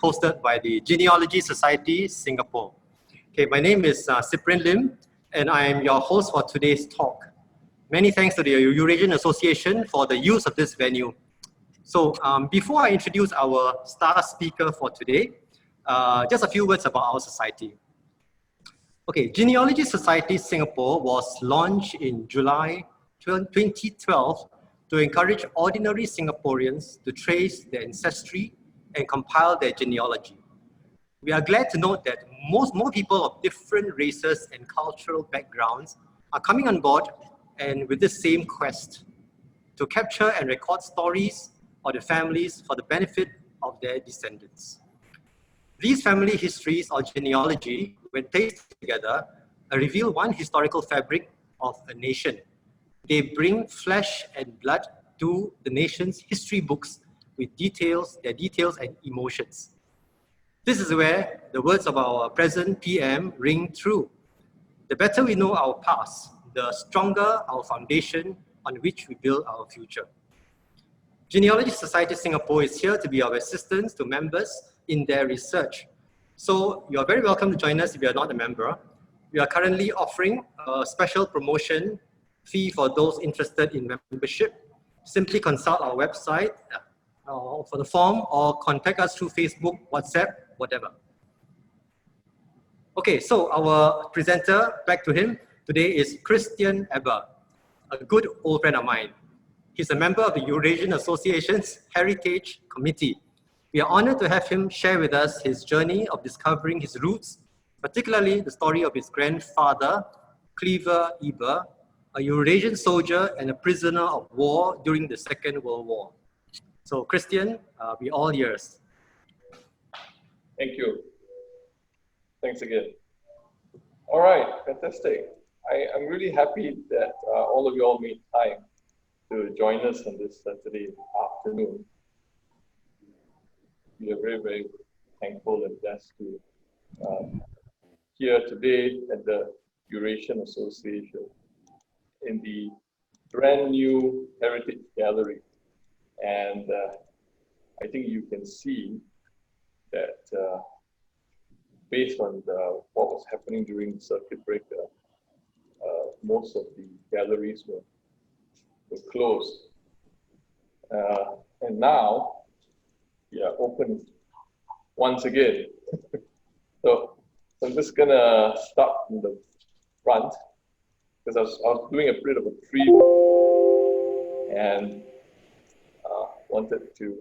hosted by the Genealogy Society, Singapore. Okay, my name is Cyprian Lim, and I am your host for today's talk. Many thanks to the Eurasian Association for the use of this venue. So before I introduce our star speaker for today, just a few words about our society. Okay, Genealogy Society Singapore was launched in July 2012 to encourage ordinary Singaporeans to trace their ancestry and compile their genealogy. We are glad to note that more people of different races and cultural backgrounds are coming on board and with the same quest to capture and record stories of the families for the benefit of their descendants. These family histories or genealogy, when placed together, reveal one historical fabric of a nation. They bring flesh and blood to the nation's history books with their details and emotions. This is where the words of our present PM ring true. The better we know our past, the stronger our foundation on which we build our future. Genealogy Society Singapore is here to be of assistance to members in their research. So you are very welcome to join us if you are not a member. We are currently offering a special promotion fee for those interested in membership. Simply consult our website for the form or contact us through Facebook, WhatsApp, whatever. Okay, so our presenter, back to him, today is Cleaver Eber, a good old friend of mine. He's a member of the Eurasian Association's Heritage Committee. We are honored to have him share with us his journey of discovering his roots, particularly the story of his grandfather, Cleaver Eber, a Eurasian soldier and a prisoner of war during the Second World War. So Christian, we're all yours. Thank you. Thanks again. All right, fantastic. I'm really happy that all of you all made time to join us on this Saturday afternoon. We are very, very thankful and blessed to here today at the Eurasian Association in the brand new Heritage Gallery. And I think you can see that based on what was happening during the circuit breaker, most of the galleries were closed. And now, open once again. So I'm just gonna start from the front because I was doing a bit of a preview and wanted to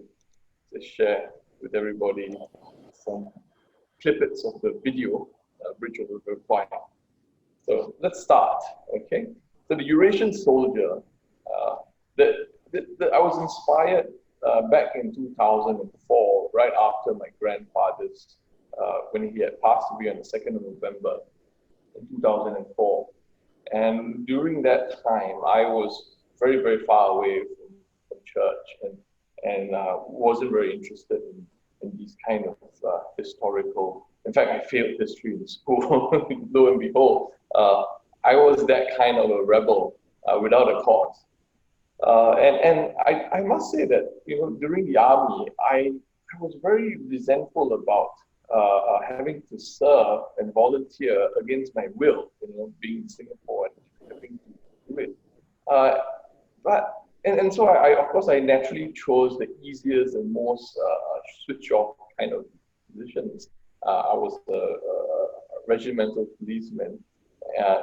share with everybody some snippets of the video, Bridge of the River Kwai. So let's start, okay? So the Eurasian soldier, I was inspired back in 2004, right after my grandfather's, when he had passed away on the 2nd of November in 2004. And during that time, I was very, very far away from church and wasn't very interested in these kind of historical. In fact, I failed history in school. Lo and behold, I was that kind of a rebel without a cause. And I must say that, during the army, I was very resentful about having to serve and volunteer against my will, being in Singapore and having to do it. And so of course, I naturally chose the easiest and most switch-off kind of positions. I was a regimental policeman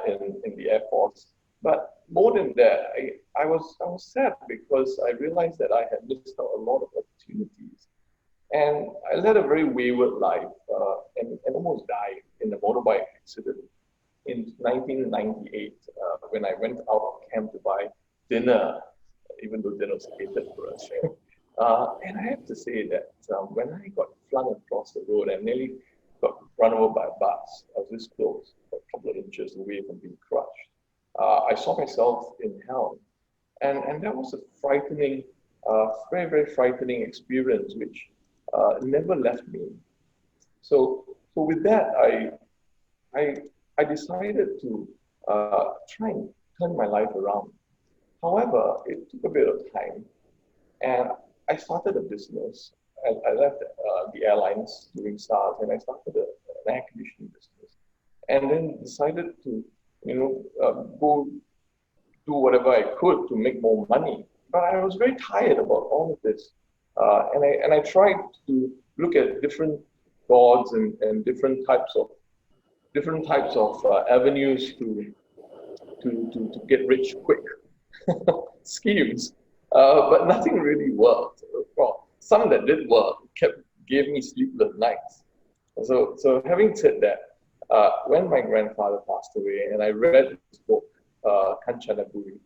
in the Air Force. But more than that, I was sad because I realized that I had missed out a lot of opportunities. And I led a very wayward life and almost died in a motorbike accident in 1998 when I went out of camp to buy dinner, even though dinner was catered for us. And I have to say that when I got flung across the road and nearly got run over by a bus, I was this close, a couple of inches away from being crushed. I saw myself in hell. And that was a frightening, very, very frightening experience, which never left me. So with that, I decided to try and turn my life around. However, it took a bit of time. And I started a business I left the airlines during SARS, and I started an air conditioning business, and then decided to, go do whatever I could to make more money. But I was very tired about all of this, and I tried to look at different gods and different types of avenues to get rich quick schemes, but nothing really worked. Well, some that did work gave me sleepless nights. So having said that, when my grandfather passed away, and I read his book, Kanchanaburi,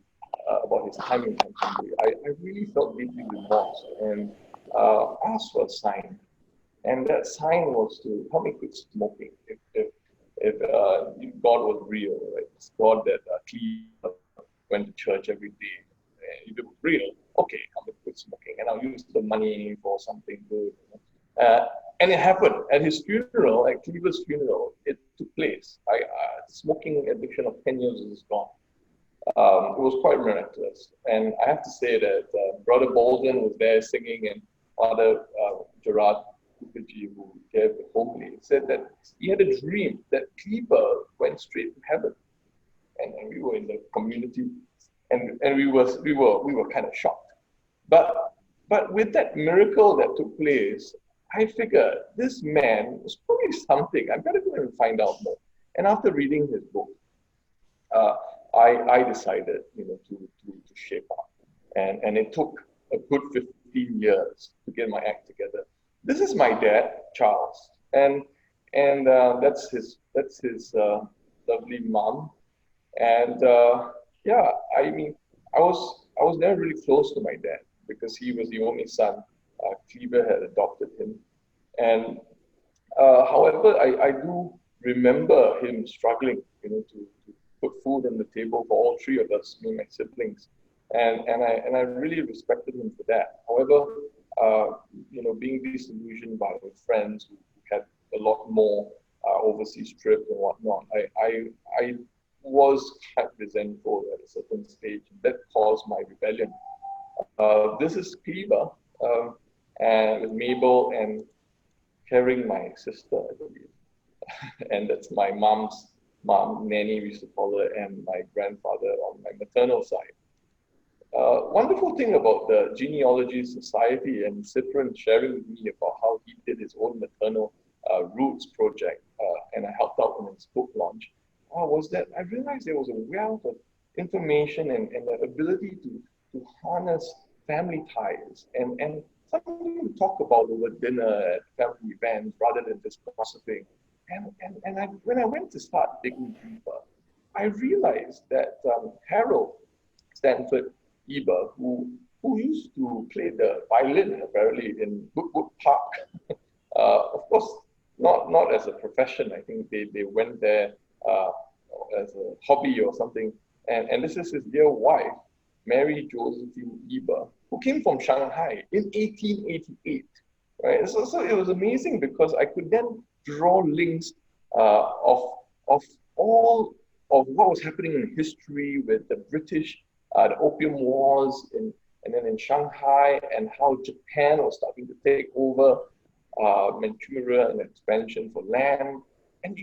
about his time in Kanchanaburi, I really felt deeply remorse and asked for a sign. And that sign was to help me quit smoking. If God was real, right? It's God that Cleaver went to church every day. If it was real, okay, I'm going to quit smoking, and I'll use the money for something good. And it happened at his funeral, at Cleaver's funeral. It took place. Smoking addiction of 10 years is gone. It was quite miraculous, and I have to say that Brother Bolden was there singing, and Father Gerard, who gave the homily, said that he had a dream that Cleaver went straight to heaven, and we were in the community, and we were kind of shocked. But with that miracle that took place, I figured this man was probably something. I've got to go and find out more. And after reading his book, I decided, to shape up, and it took a good 15 years to get my act together. This is my dad, Charles, and that's his lovely mom, and I was never really close to my dad because he was the only son. Cleaver had adopted him, and however, I do remember him struggling, to put food on the table for all three of us, me and my siblings, and I really respected him for that. However, being disillusioned by my friends who had a lot more overseas trips and whatnot, I was quite resentful at a certain stage, and that caused my rebellion. This is Cleaver, and with Mabel and carrying my sister, I believe, and that's my mom's mom, Nanny, we used to call her, and my grandfather on my maternal side. Wonderful thing about the Genealogy Society and Cyprian sharing with me about how he did his own maternal roots project, and I helped out in his book launch, was that I realized there was a wealth of information and the ability to harness family ties and something to talk about over dinner at family events rather than just gossiping. When I went to start digging deeper, I realized that Harold Stanford Eber, who used to play the violin apparently in Woodwood Park, of course not as a profession. I think they went there as a hobby or something. And this is his dear wife, Mary Josephine Eber, who came from Shanghai in 1888. Right? So it was amazing because I could then draw links of all of what was happening in history with the British, the Opium Wars, and then in Shanghai, and how Japan was starting to take over Manchuria and expansion for land. And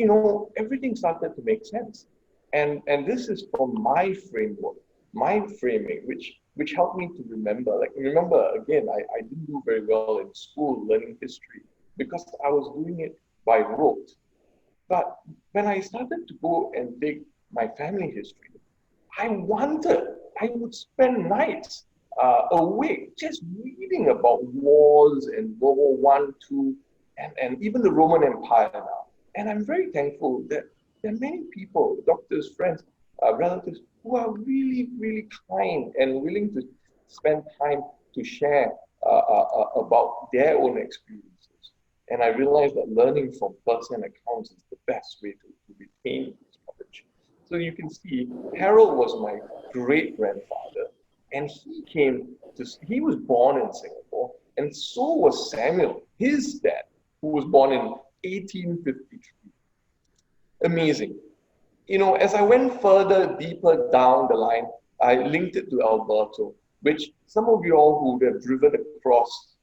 everything started to make sense. And this is from my framework, my framing, which helped me to remember. Remember, again, I didn't do very well in school learning history because I was doing it by rote. But when I started to go and dig my family history, I would spend nights awake just reading about wars and World War One, II, and even the Roman Empire now. And I'm very thankful that there are many people, doctors, friends, relatives, who are really, really kind and willing to spend time to share about their own experiences. And I realized that learning from first-hand accounts is the best way to retain this knowledge. So you can see, Harold was my great-grandfather, and he was born in Singapore, and so was Samuel, his dad, who was born in 1853. Amazing. As I went further, deeper down the line, I linked it to Alberto, which some of you all who have driven across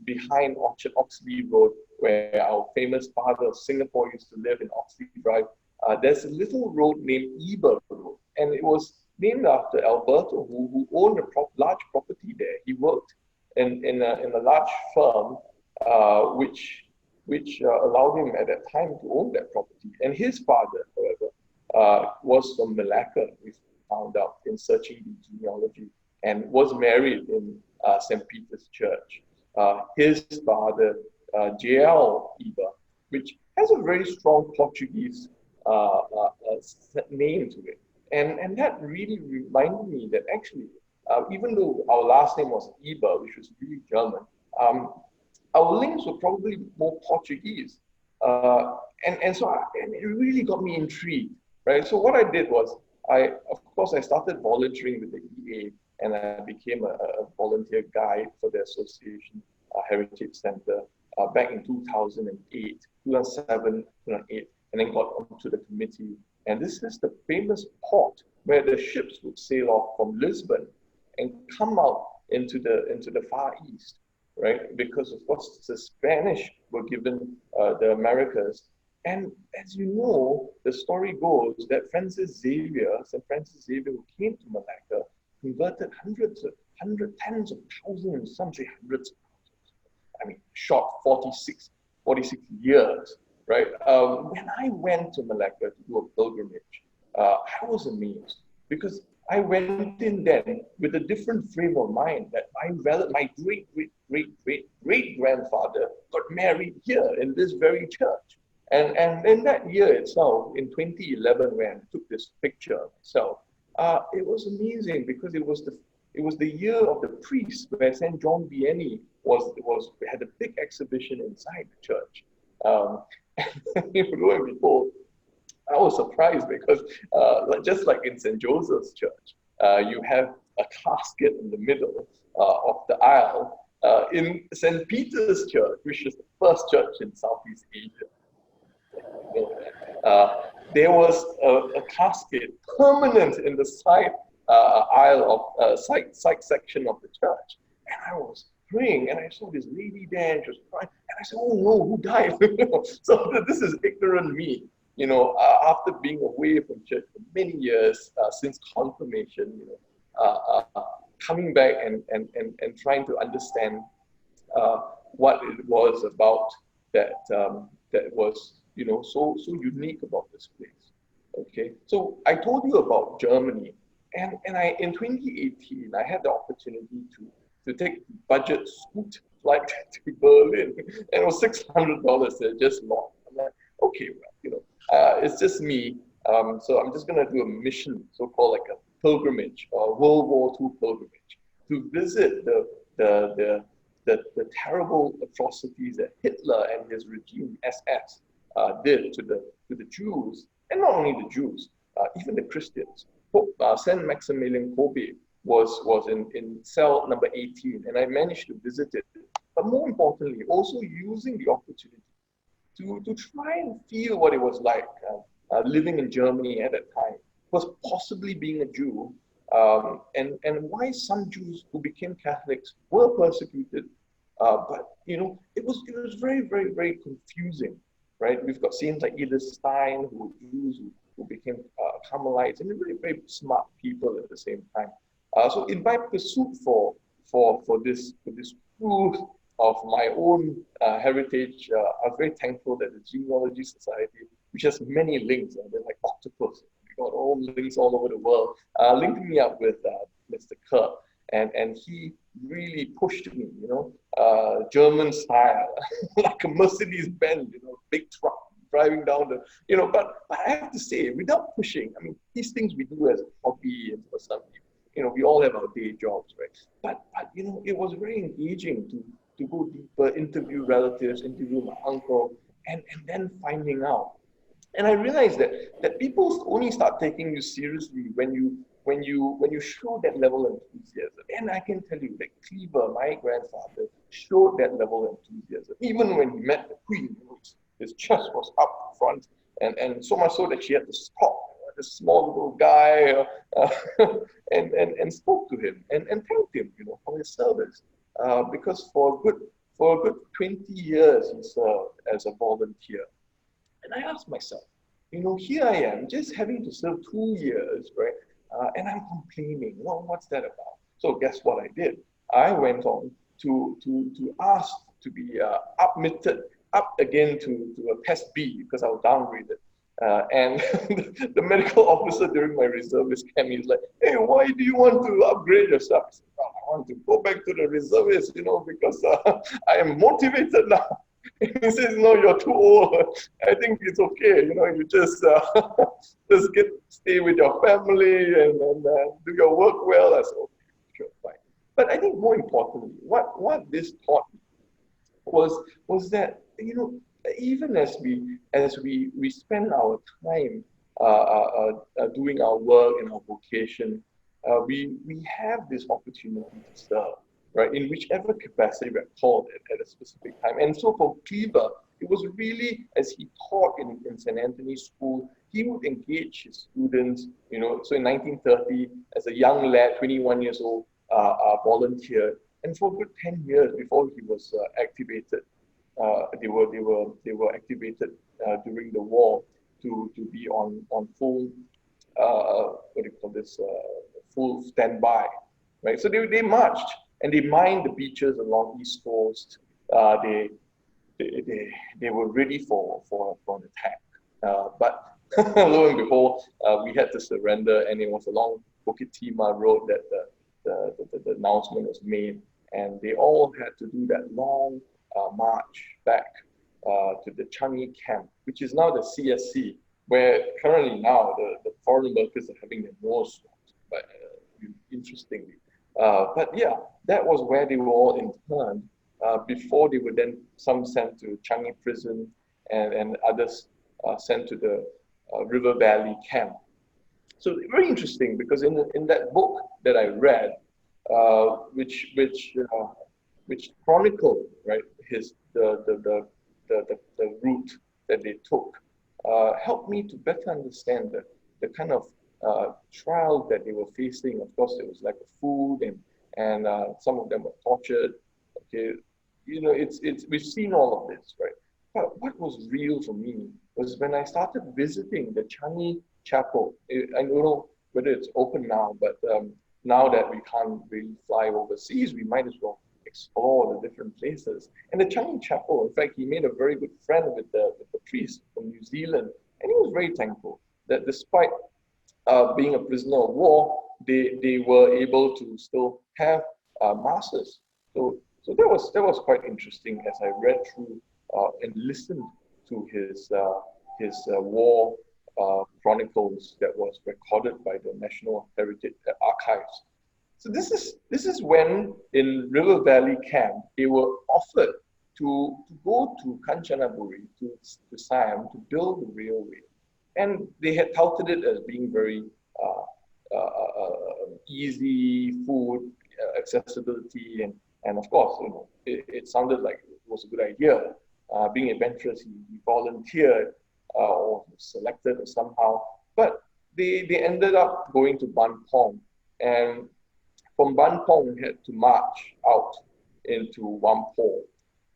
behind Orchard Oxley Road, where our famous father of Singapore used to live in Oxley Drive. There's a little road named Eber Road, and it was named after Alberto, who owned a large property there. He worked in a large firm, which allowed him at that time to own that property. And his father, however, was from Malacca, we found out in searching the genealogy, and was married in St. Peter's Church. His father, J.L. Eber, which has a very strong Portuguese name to it. And that really reminded me that actually, even though our last name was Eber, which was really German, our links were probably more Portuguese. And it really got me intrigued, right? So what I did was, of course, I started volunteering with the EA, and I became a volunteer guide for the association Heritage Center back in 2008, 2007, 2008, and then got onto the committee. And this is the famous port where the ships would sail off from Lisbon and come out into the Far East, right? Because of course the Spanish were given the Americas. And as you know, the story goes that St. Francis Xavier, who came to Malacca, converted tens of thousands, some say hundreds of thousands. I mean, short 46 years, right? When I went to Malacca to do a pilgrimage, I was amazed because I went in then with a different frame of mind that my great grandfather got married here in this very church. And in that year itself, in 2011, when I took this picture of myself, it was amazing because it was the year of the priest where St. John Vianney had a big exhibition inside the church. Lo and behold, I was surprised because just like in St. Joseph's Church, you have a casket in the middle of the aisle. In St. Peter's Church, which is the first church in Southeast Asia, there was a casket permanent in the side aisle of side section of the church. And I was praying and I saw this lady there and she was crying. And I said, oh no, who died? So this is ignorant me. After being away from church for many years, since confirmation, coming back and trying to understand what it was about that was so unique about this place. Okay, so I told you about Germany, and I in 2018 I had the opportunity to take budget scoot flight to Berlin, and it was $600 just long. I'm like, okay, well, it's just me. So I'm just gonna do a mission, so-called like a pilgrimage or World War II pilgrimage, to visit the terrible atrocities that Hitler and his regime SS did to the Jews, and not only the Jews, even the Christians. Saint Maximilian Kolbe was in cell number 18, and I managed to visit it. But more importantly, also using the opportunity to try and feel what it was like living in Germany at that time, was possibly being a Jew, and why some Jews who became Catholics were persecuted. But it was very, very, very confusing, right? We've got saints like Edith Stein, who were Jews who became Carmelites, and very, very smart people at the same time. So in my pursuit for this proof of my own heritage, I was very thankful that the Genealogy Society, which has many links, and they're like octopus, we got all links all over the world, linked me up with Mr. Kerr, and he really pushed me, German style, like a Mercedes Benz, big truck driving down the, but I have to say, without pushing, I mean, these things we do as a hobby and for some people, we all have our day jobs, right? But it was very engaging to go deeper, interview relatives, interview my uncle, and then finding out. And I realized that people only start taking you seriously when you show that level of enthusiasm. And I can tell you that Cleaver, my grandfather, showed that level of enthusiasm. Even when he met the Queen, his chest was up front, and so much so that she had to stop this small little guy and spoke to him and thanked him, for his service. because for a good 20 years he served as a volunteer. And I asked myself, here I am just having to serve 2 years, right? And I'm complaining. Well, what's that about? So guess what I did? I went on to ask to be admitted up again to a test B because I was downgraded. And the medical officer during my reservist camp, he's like, hey, why do you want to upgrade yourself? I said, well, I want to go back to the reservist, because I am motivated now. He says, no, you're too old. I think it's okay, you just stay with your family and do your work well. I said, okay, sure, fine. But I think more importantly, what this taught me was that, even as we spend our time doing our work and our vocation, we have this opportunity to serve, right? In whichever capacity we're called at a specific time. And so for Cleaver, it was really, as he taught in St. Anthony's School, he would engage his students, so in 1930, as a young lad, 21 years old, volunteered. And for a good 10 years before he was activated, they were activated during the war to be on full full standby, right? So they marched and they mined the beaches along East Coast. They were ready for an attack, but lo and behold, we had to surrender, and it was along Bukit Timah Road that the announcement was made, and they all had to do that long march back to the Changi camp, which is now the CSC, where currently now the foreign workers are having their nose swabbed, but interestingly. But yeah, that was where they were all interned before they were then some sent to Changi prison and others sent to the River Valley camp. So very interesting, because in that book that I read, which chronicled, right, the route that they took, helped me to better understand the kind of trial that they were facing. Of course, there was lack of food, and some of them were tortured. Okay, we've seen all of this, right? But what was real for me was when I started visiting the Changi Chapel. I don't know whether it's open now, but now that we can't really fly overseas, we might as well explore the different places. And the Changi Chapel, in fact, he made a very good friend with the priest from New Zealand, and he was very thankful that despite being a prisoner of war, they were able to still have masses. So that was quite interesting as I read through and listened to his war chronicles that was recorded by the National Heritage Archives. So this is when in River Valley camp they were offered to go to Kanchanaburi, to Siam, to build the railway, and they had touted it as being very easy, food accessibility, and of course, it sounded like it was a good idea. Being adventurous, he volunteered or selected or somehow, but they ended up going to Ban Pong, and from Ban Pong had to march out into Whampoa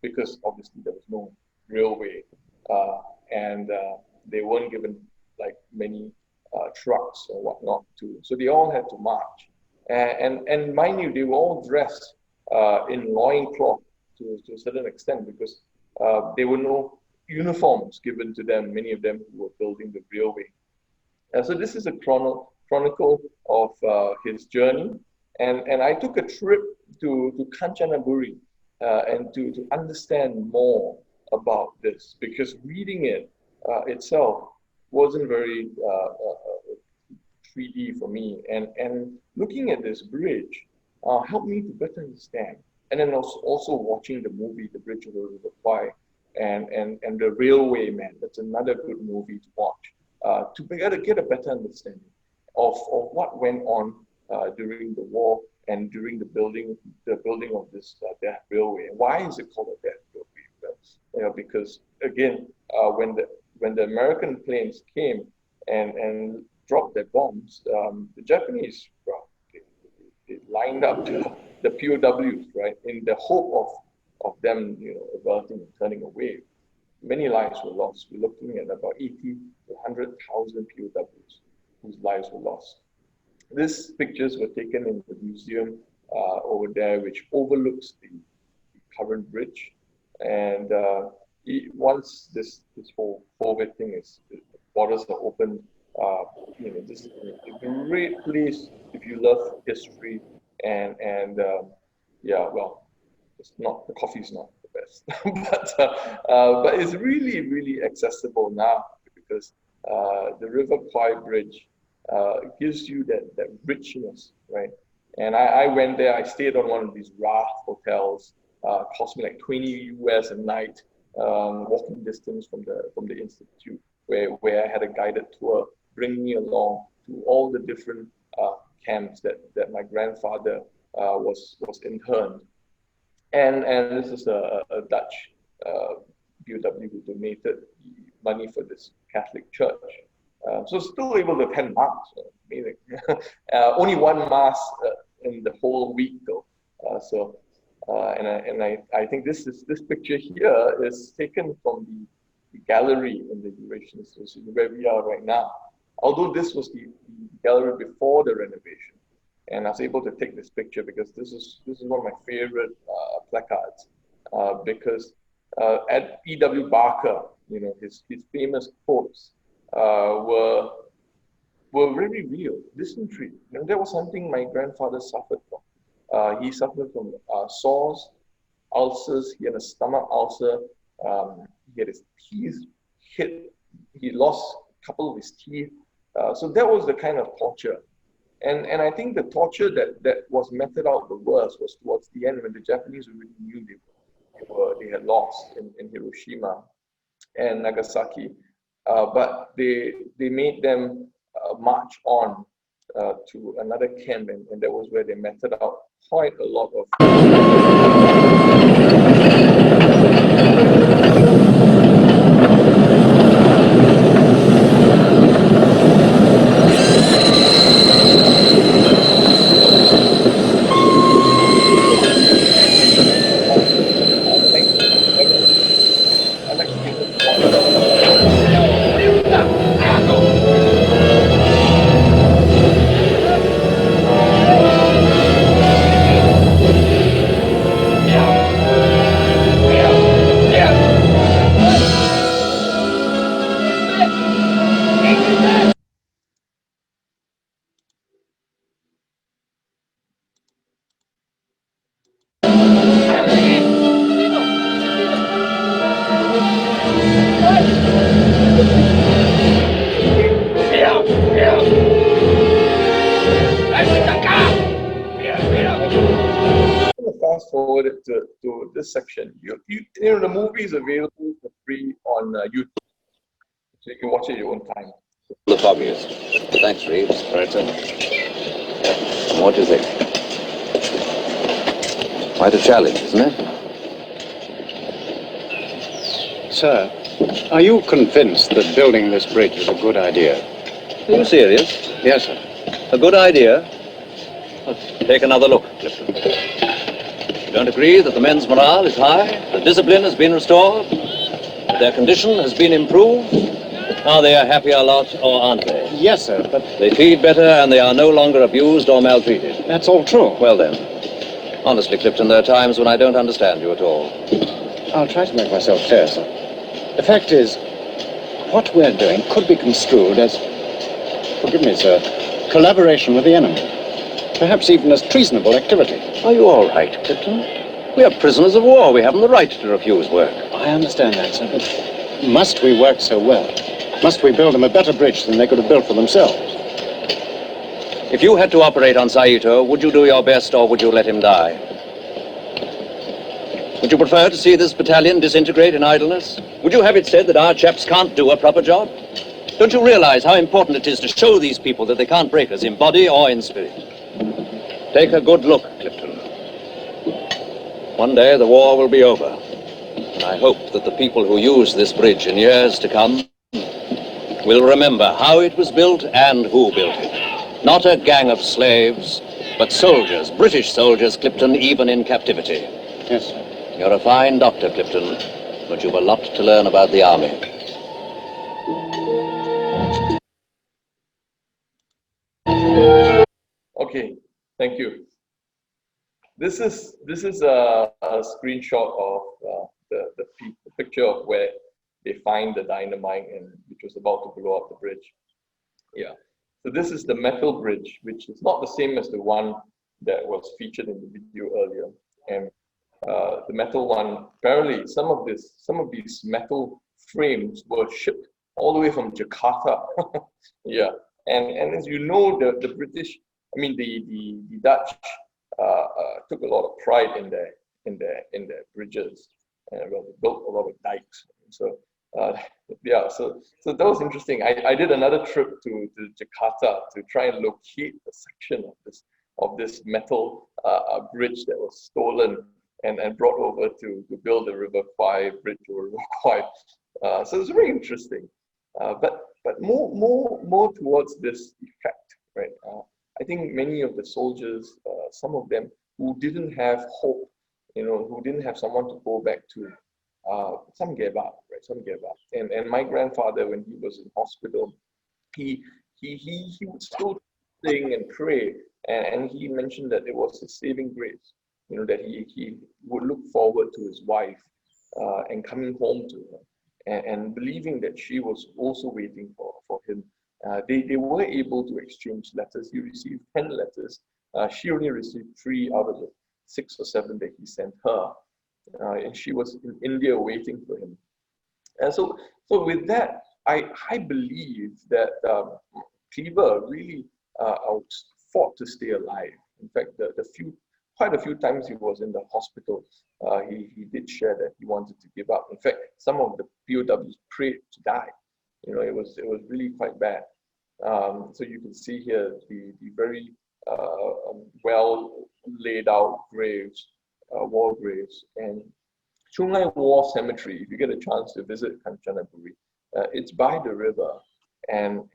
because obviously there was no railway, and they weren't given like many trucks or whatnot to, so they all had to march, and mind you, they were all dressed in loincloth to a certain extent because there were no uniforms given to them, many of them who were building the railway. So this is a chronicle of his journey, and I took a trip to Kanchanaburi and to understand more about this, because reading it itself wasn't very 3D for me, and looking at this bridge helped me to better understand. And then also watching the movie, The Bridge Over the River Kwai, and The Railway Man. That's another good movie to watch to get a better understanding of what went on during the war and during the building of this death railway. And why is it called a death railway? Well, because again, when the American planes came and dropped their bombs, the Japanese they lined up to the POWs, right, in the hope of them, averting and turning away. Many lives were lost. We're looking at about 80 to 100,000 POWs whose lives were lost. These pictures were taken in the museum over there, which overlooks the current bridge. And once this whole COVID thing the borders are opened, this is a great place if you love history and yeah, well, the coffee's not the best, but it's really, really accessible now because the River Kwai Bridge gives you that richness, right? And I went there. I stayed on one of these raft hotels. Cost me like 20 US a night, walking distance from the institute, where I had a guided tour bring me along to all the different camps that my grandfather was interned. And this is a Dutch POW who donated money for this Catholic church. So still able to attend mass, amazing. Only one mass in the whole week though. And I think this picture here is taken from the gallery in the Eurasian Association where we are right now. Although this was the gallery before the renovation, and I was able to take this picture because this is one of my favorite placards because at E.W. Barker, his famous quotes were very real. Dysentery, that was something my grandfather suffered from. He suffered from sores, ulcers. He had a stomach ulcer. He had his teeth hit. He lost a couple of his teeth. So that was the kind of torture. And I think the torture that was meted out the worst was towards the end when the Japanese already knew they had lost in Hiroshima and Nagasaki. But they made them march on to another camp, and that was where they meted out quite a lot of fast forward it to this section. The movie is available for free on YouTube, so you can watch it at your own time. Looks obvious. Thanks, Reeves. Right, sir. What do you think? Quite a challenge, isn't it? Sir, are you convinced that building this bridge is a good idea? Are you serious? Yes, sir. A good idea? Take another look, Clifton. You don't agree that the men's morale is high, the discipline has been restored, that their condition has been improved? Are they a happier lot, or aren't they? Yes, sir, but... They feed better and they are no longer abused or maltreated. That's all true. Well then, honestly, Clifton, there are times when I don't understand you at all. I'll try to make myself clear, sir. The fact is, what we're doing could be construed as, forgive me, sir, collaboration with the enemy. Perhaps even as treasonable activity. Are you all right, Clifton? We are prisoners of war. We haven't the right to refuse work. I understand that, sir, but must we work so well? Must we build them a better bridge than they could have built for themselves? If you had to operate on Saito, would you do your best or would you let him die? Would you prefer to see this battalion disintegrate in idleness? Would you have it said that our chaps can't do a proper job? Don't you realize how important it is to show these people that they can't break us in body or in spirit? Take a good look, Clifton. One day the war will be over. I hope that the people who use this bridge in years to come will remember how it was built and who built it. Not a gang of slaves, but soldiers, British soldiers, Clipton, even in captivity. Yes, sir. You're a fine doctor, Clipton, but you've a lot to learn about the army. Okay, thank you. This is a screenshot of the picture of where they find the dynamite and which was about to blow up the bridge. Yeah. So this is the metal bridge, which is not the same as the one that was featured in the video earlier. And the metal one, apparently some of these metal frames were shipped all the way from Jakarta. Yeah. And as you know, the British, I mean the Dutch took a lot of pride in their bridges, and well, they built a lot of dikes. So yeah, so that was interesting. I did another trip to Jakarta to try and locate a section of this metal bridge that was stolen and brought over to build the River Kwai bridge or River Kwai. So it's very interesting. But more towards this effect, right? I think many of the soldiers, some of them who didn't have hope, who didn't have someone to go back to, some gave up, right? Some gave up. And my grandfather, when he was in hospital, he would still sing and pray, and he mentioned that it was his saving grace, that he would look forward to his wife and coming home to her, and believing that she was also waiting for him. They were able to exchange letters. He received 10 letters. She only received 3 out of the 6 or 7 that he sent her. And she was in India waiting for him. And so with that, I believe that Cleaver really fought to stay alive. In fact, quite a few times he was in the hospital, he did share that he wanted to give up. In fact, some of the POWs prayed to die. It was really quite bad. So you can see here the very well laid out graves, war graves, and Chungai War Cemetery. If you get a chance to visit Kanchanaburi, it's by the river, and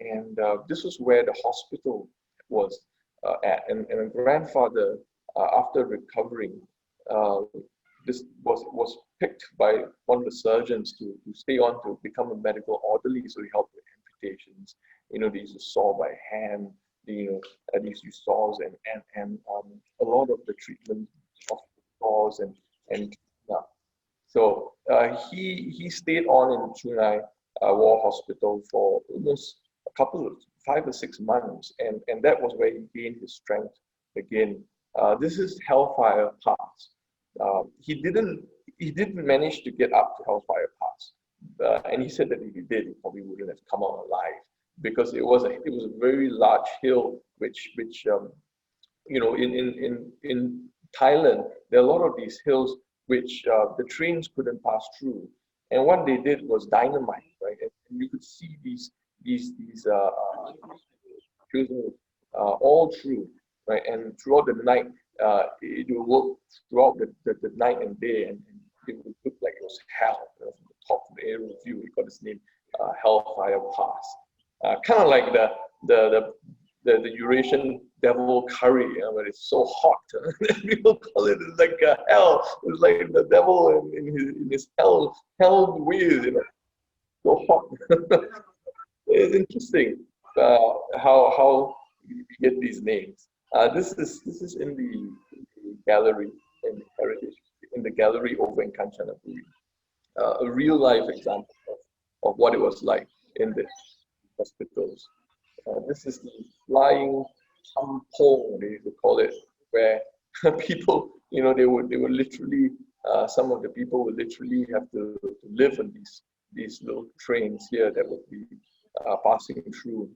this was where the hospital was at. And a grandfather, after recovering, this was picked by one of the surgeons to stay on to become a medical orderly, so he helped with amputations. They used to saw by hand. They used to use saws and a lot of the treatment of saws and yeah. So he stayed on in Chungai War Hospital for almost 5 or 6 months, and that was where he gained his strength again. This is Hellfire Pass. He didn't manage to get up to Hellfire Pass, and he said that if he did, he probably wouldn't have come out alive, because it was a very large hill, which in Thailand there are a lot of these hills which the trains couldn't pass through, and what they did was dynamite, right? And you could see these all through, right? And throughout the night, it will work throughout the night and day, and it would look like it was hell. From the top of the aerial view, it got its name, Hellfire Pass. Kind of like the Eurasian devil curry, where it's so hot. People call it like hell. It's like the devil in his hell ways, so hot. It's interesting how you get these names. This is in the gallery, in the heritage, in the gallery over in Kanchanaburi. A real life example of what it was like in the hospitals. This is the flying kampong, they used to call it, where people, they would literally, some of the people would literally have to live on these little trains here that would be passing through.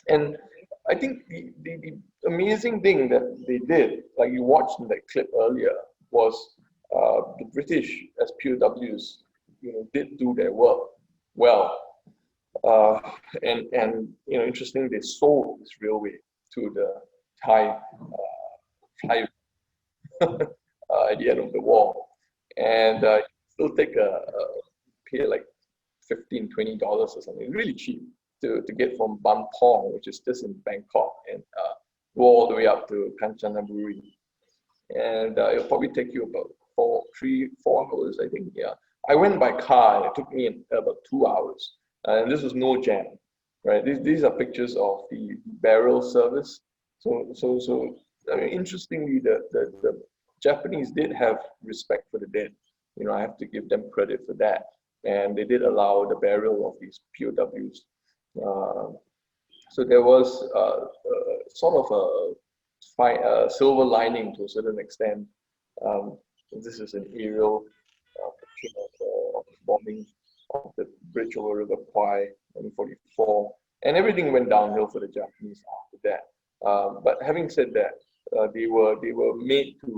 And I think the amazing thing that they did, like you watched in that clip earlier, was the British as POWs, did do their work well. And interestingly, they sold this railway to the Thai Thai at the end of the war, and still take pay like $15-20 or something, really cheap to get from Bampong, which is just in Bangkok, and go all the way up to Kanchanaburi. And it'll probably take you about 4 hours, I think. Yeah, I went by car, and it took me about 2 hours, and this was no jam, right? These are pictures of the burial service. So I mean, interestingly, the Japanese did have respect for the dead. You know, I have to give them credit for that, and they did allow the burial of these POWs. So there was sort of a silver lining to a certain extent. This is an aerial picture of the bombing of the bridge over River Kwai in 1944, and everything went downhill for the Japanese after that. But having said that, they were made to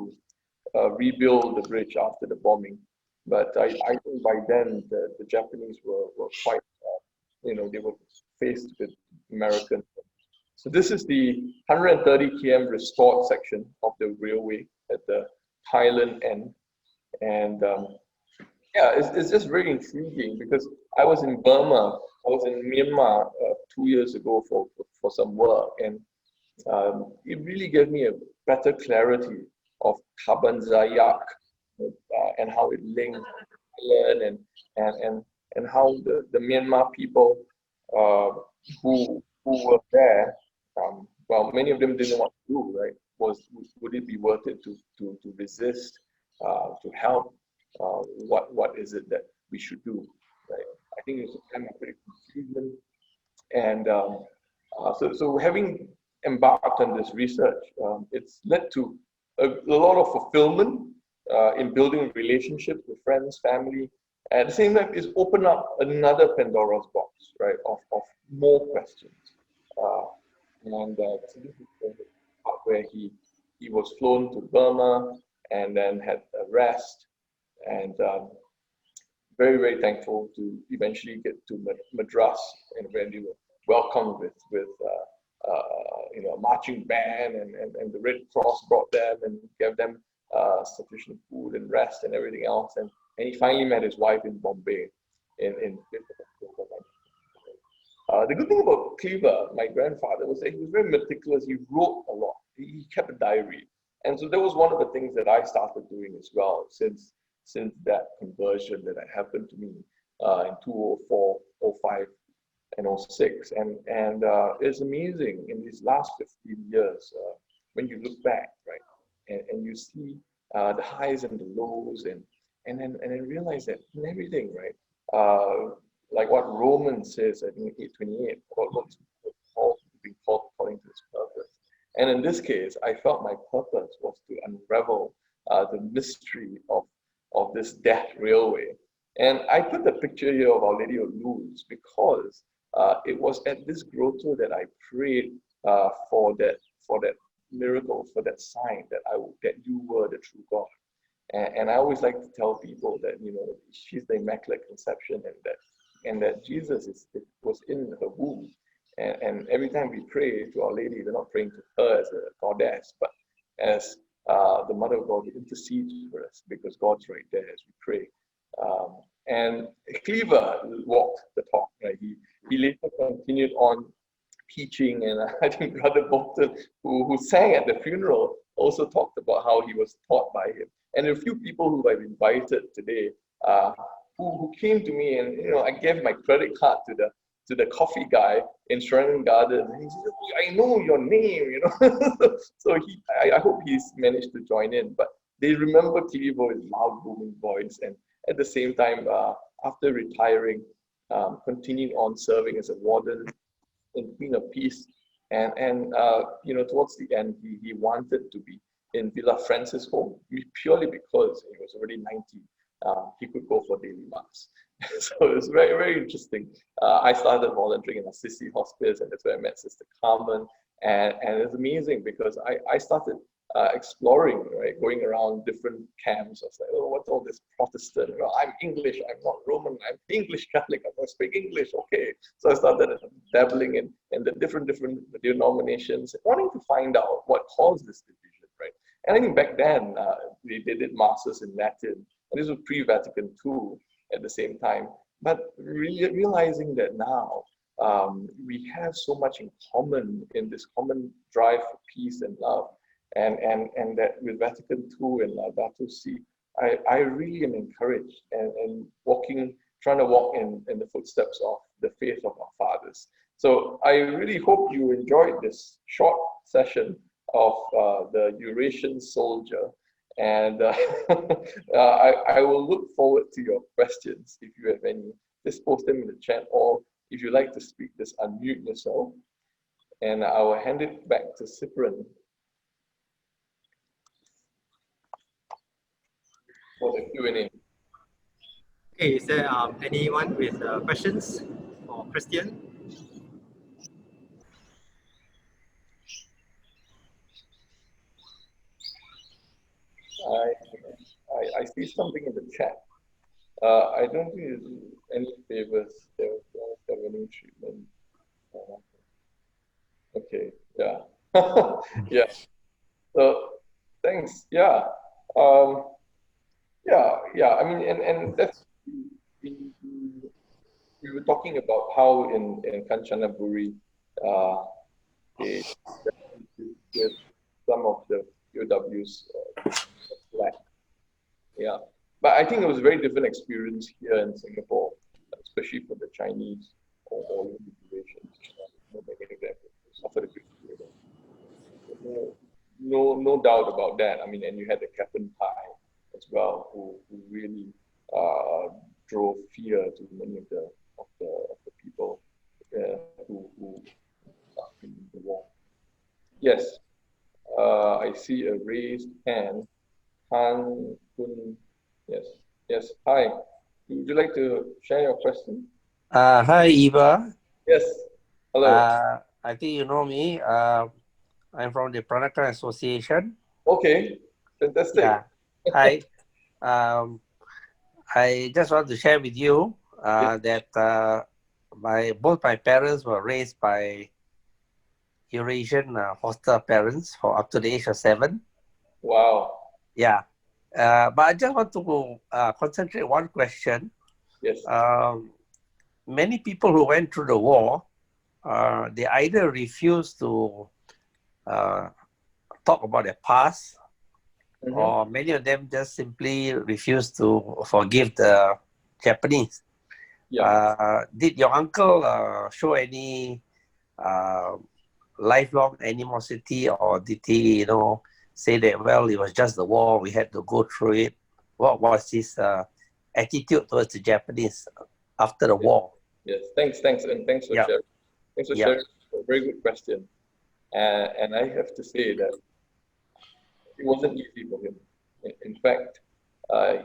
rebuild the bridge after the bombing. But I think by then the Japanese were quite, they were faced with American. So this is the 130 km restored section of the railway at the Thailand end. And yeah, it's just very intriguing because I was in Burma, I was in Myanmar 2 years ago for some work, and it really gave me a better clarity of Kabanzayak and how it linked Thailand and how the Myanmar people who were there, well, many of them didn't know what to do, right? Would it be worth it to resist, to help? What is it that we should do, right? I think it's a time of great confusion, and so having embarked on this research, it's led to a lot of fulfillment in building relationships with friends, family. At the same time, it's opened up another Pandora's box, right, of more questions. And so this is the part where he was flown to Burma and then had a rest, and very, very thankful to eventually get to Madras, and when they were welcomed with a marching band, and the Red Cross brought them and gave them sufficient food and rest and everything else, and he finally met his wife in Bombay in 5th of October. The good thing about Cleaver, my grandfather, was that he was very meticulous. He wrote a lot. He kept a diary, and so that was one of the things that I started doing as well since that conversion that happened to me in 2004, 05, and 06. And it's amazing in these last 15 years when you look back, right, and you see the highs and the lows, and then realize that in everything, right, like what Romans says, I think 8:28, about what's being called according to his purpose. And in this case, I felt my purpose was to unravel the mystery of this death railway. And I put the picture here of Our Lady of Lourdes because it was at this grotto that I prayed for that miracle, for that sign that you were the true God. And I always like to tell people that she's the Immaculate Conception, and that Jesus was in her womb. And every time we pray to Our Lady, we're not praying to her as a goddess, but as the Mother of God who intercedes for us, because God's right there as we pray. And Cleaver walked the talk, right? He later continued on teaching, and I think Brother Bolton, who sang at the funeral, also talked about how he was taught by him. And a few people who I've invited today, who came to me, and I gave my credit card to the coffee guy in Serangoon Gardens, and he said, "I know your name," So I hope he's managed to join in. But they remember Cleaver with loud, booming voice, and at the same time, after retiring, continued on serving as a warden in Queen of Peace, and towards the end, he wanted to be in Villa Francis home, purely because he was already 90. He could go for daily mass. So it was very, very interesting. I started volunteering in Assisi Hospice, and that's where I met Sister Carmen. And it's amazing because I started exploring, right, going around different camps. I was like, oh, what's all this Protestant? Well, I'm English, I'm not Roman, I'm English Catholic, I don't speak English, okay. So I started dabbling in the different denominations, wanting to find out what caused this division, right? And I think back then, they did masses in Latin, and this was pre-Vatican II at the same time. But realizing that now, we have so much in common in this common drive for peace and love, and that with Vatican II and Laudato Si, I really am encouraged and trying to walk in the footsteps of the faith of our fathers. So I really hope you enjoyed this short session of the Eurasian soldier, and I will look forward to your questions if you have any. Just post them in the chat, or if you like to speak, just unmute yourself, and I will hand it back to Cyprian for the Q&A. Okay, is there anyone with questions for Christian? I see something in the chat. I don't think there's any favors. There's no governing treatment. Okay, yeah. Yeah. So thanks. Yeah. Yeah. I mean, and that's we were talking about how in Kanchanaburi, they with some of the POWs black. Yeah. But I think it was a very different experience here in Singapore, especially for the Chinese or the Eurasians. Many of them suffered a good experience. No doubt about that. I mean, and you had the Captain Pai as well, who really drove fear to many of the people who in the war. Yes, I see a raised hand. Han Kun. Yes. Hi. Would you like to share your question? Hi, Eva. Yes. Hello. I think you know me. I'm from the Peranakan Association. Okay. Fantastic. Yeah. Hi. I just want to share with you that both my parents were raised by Eurasian foster parents for up to the age of 7. Wow. Yeah. But I just want to concentrate one question. Yes. Many people who went through the war, they either refuse to talk about their past, or many of them just simply refuse to forgive the Japanese. Yeah. Did your uncle show any lifelong animosity, or did he, say that, well, it was just the war, we had to go through it? What was his attitude towards the Japanese after the war? Yes, thanks, and thanks for sharing. Thanks for sharing. A very good question. And I have to say that it wasn't easy for him. In fact,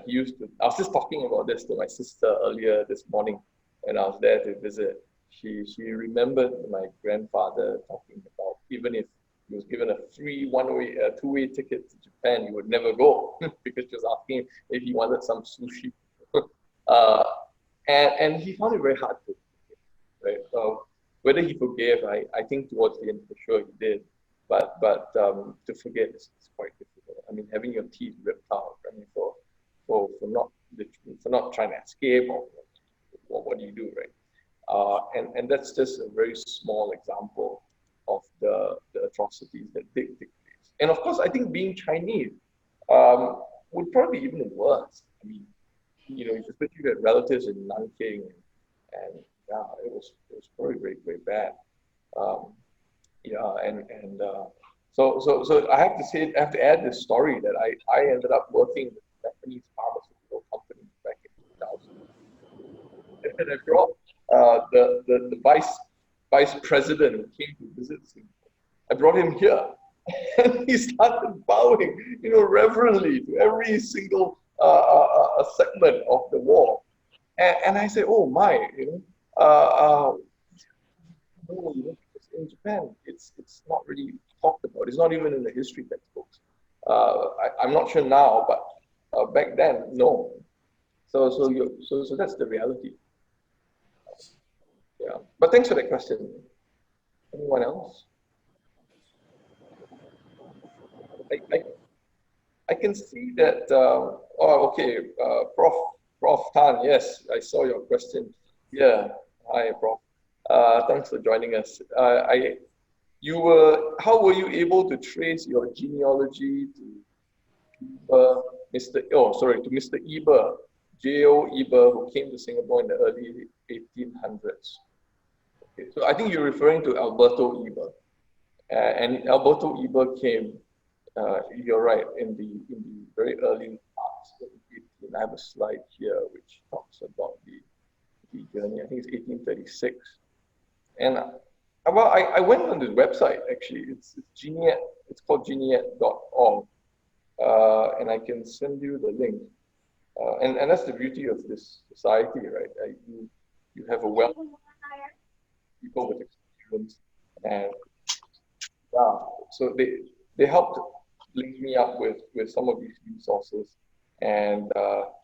he used to. I was just talking about this to my sister earlier this morning when I was there to visit. She remembered my grandfather talking about, even if he was given a free two-way ticket to Japan, he would never go because she was asking if he wanted some sushi. And he found it very hard to forgive, right? Whether he forgave, I think towards the end for sure he did, but to forget is quite difficult. I mean, having your teeth ripped out, I mean, for not trying to escape, or what do you do, right? And that's just a very small example of the atrocities that did take place. And of course, I think being Chinese would probably be even worse. I mean, especially if you had relatives in Nanking, and yeah, it was probably very, very bad. So I have to add this story that I ended up working with a Japanese pharmaceutical company back in 2000. And I brought the vice president who came to visit Singapore. I brought him here, and he started bowing, reverently to every single segment of the war. And I said, oh my, in Japan, it's not really talked about. It's not even in the history textbooks. I'm not sure now, but back then, no. So that's the reality. Yeah. But thanks for that question. Anyone else? I can see that. Okay. Prof Tan. Yes, I saw your question. Yeah. Hi, Prof. Thanks for joining us. How were you able to trace your genealogy to Mr. Eber, J.O. Eber, who came to Singapore in the early 1800s? Okay, so I think you're referring to Alberto Eber. And Alberto Eber came, you're right, in the very early parts of the 18th. I have a slide here which talks about the journey. I think it's 1836. And well, I went on this website actually. It's Geniet. It's called geniet.org, and I can send you the link. And that's the beauty of this society, right? You have a wealth of people with experience, and so they helped link me up with some of these resources. And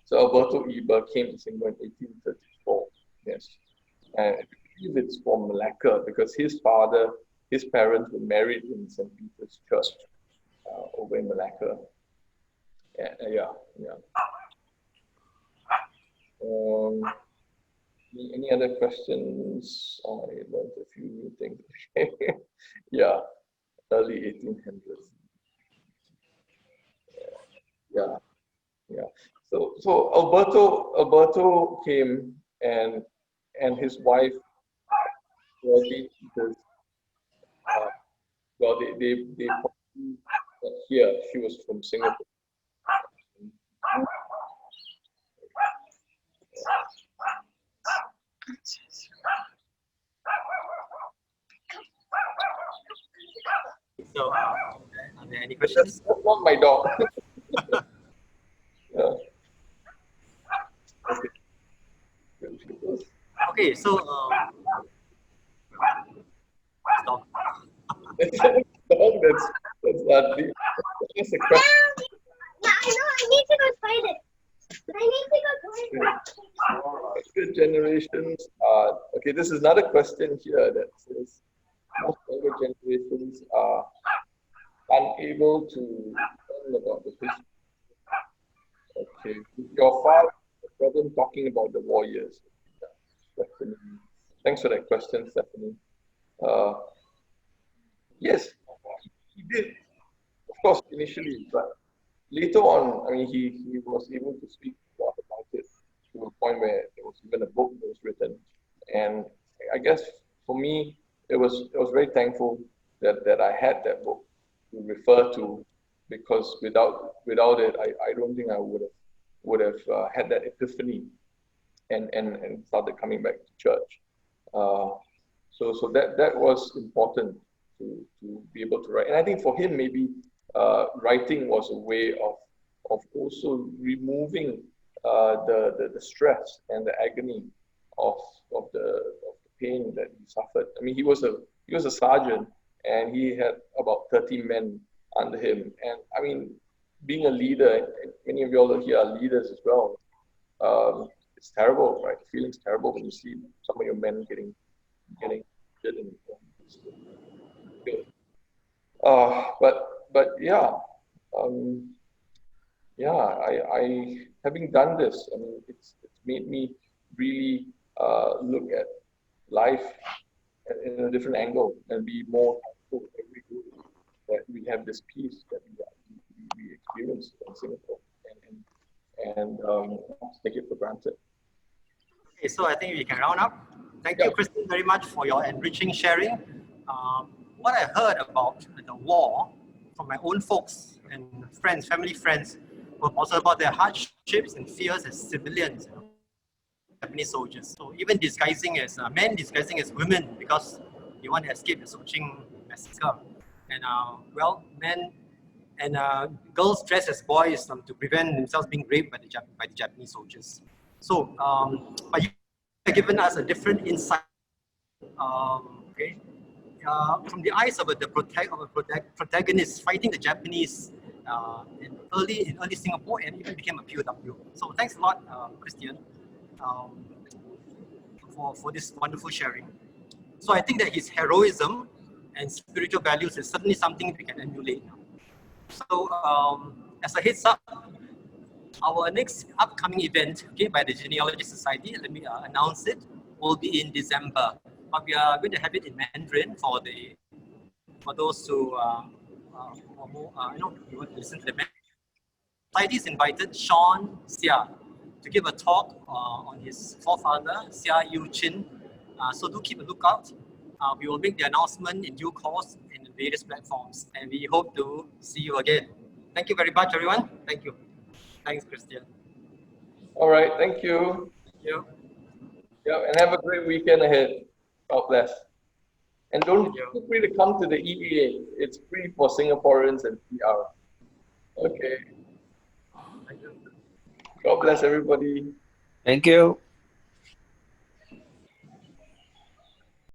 so Alberto Eber came to Singapore in 1834. Yes, and I believe it's from Malacca because his parents were married in St. Peter's Church over in Malacca. Yeah. Any other questions? I learned a few new things. Yeah, early 1800s. Yeah. So Alberto came and his wife, because they here. She was from Singapore. So, are there any questions? That's not my dog. Yeah. Okay, so stop. That's a question. Yeah, I know. I need to go toilet. Good generations are okay. This is another question here that says most younger generations are unable to learn about the history. Okay, your father had a problem talking about the war years. Stephanie. Thanks for that question, Stephanie. Yes, he did, of course, initially, but later on, I mean, he was able to speak a lot about it to a point where there was even a book that was written. And I guess for me, I was very thankful that I had that book to refer to, because without it, I don't think I would have had that epiphany and started coming back to church. So that was important to be able to write. And I think for him, maybe writing was a way of also removing the stress and the agony of the pain that he suffered. I mean, he was a sergeant, and he had about 30 men under him. And I mean, being a leader, and many of you all here are leaders as well. It's terrible, right? The feeling's terrible when you see some of your men getting hit and killed. But yeah, I having done this, I mean, it's made me really look at life in a different angle and be more thankful every day that we have this peace that we experience in Singapore, and take it for granted. Okay, so I think we can round up. Thank you, Christine, very much for your enriching sharing. What I heard about the war from my own folks and friends, family friends, were also about their hardships and fears as civilians, Japanese soldiers. So even disguising as men, disguising as women because they want to escape the Soching massacre. And men and girls dressed as boys to prevent themselves being raped by the Japanese soldiers. So, but you have given us a different insight. From the eyes of the protagonist fighting the Japanese in early Singapore, and even became a POW. So thanks a lot, Christian, for this wonderful sharing. So I think that his heroism and spiritual values is certainly something we can emulate now. So as a heads up, our next upcoming event, by the Genealogy Society, let me announce it, will be in December. but we are going to have it in Mandarin for those who you want to listen to the Mandarin. Society's invited Sean Xia to give a talk on his forefather, Xia Yu Chin. So do keep a lookout. We will make the announcement in due course in various platforms, and we hope to see you again. Thank you very much, everyone. Thank you. Thanks, Christian. All right, thank you. Thank you. Yeah, and have a great weekend ahead. God bless. And don't feel free to come to the EEA. It's free for Singaporeans and PR. Okay. God bless everybody. Thank you.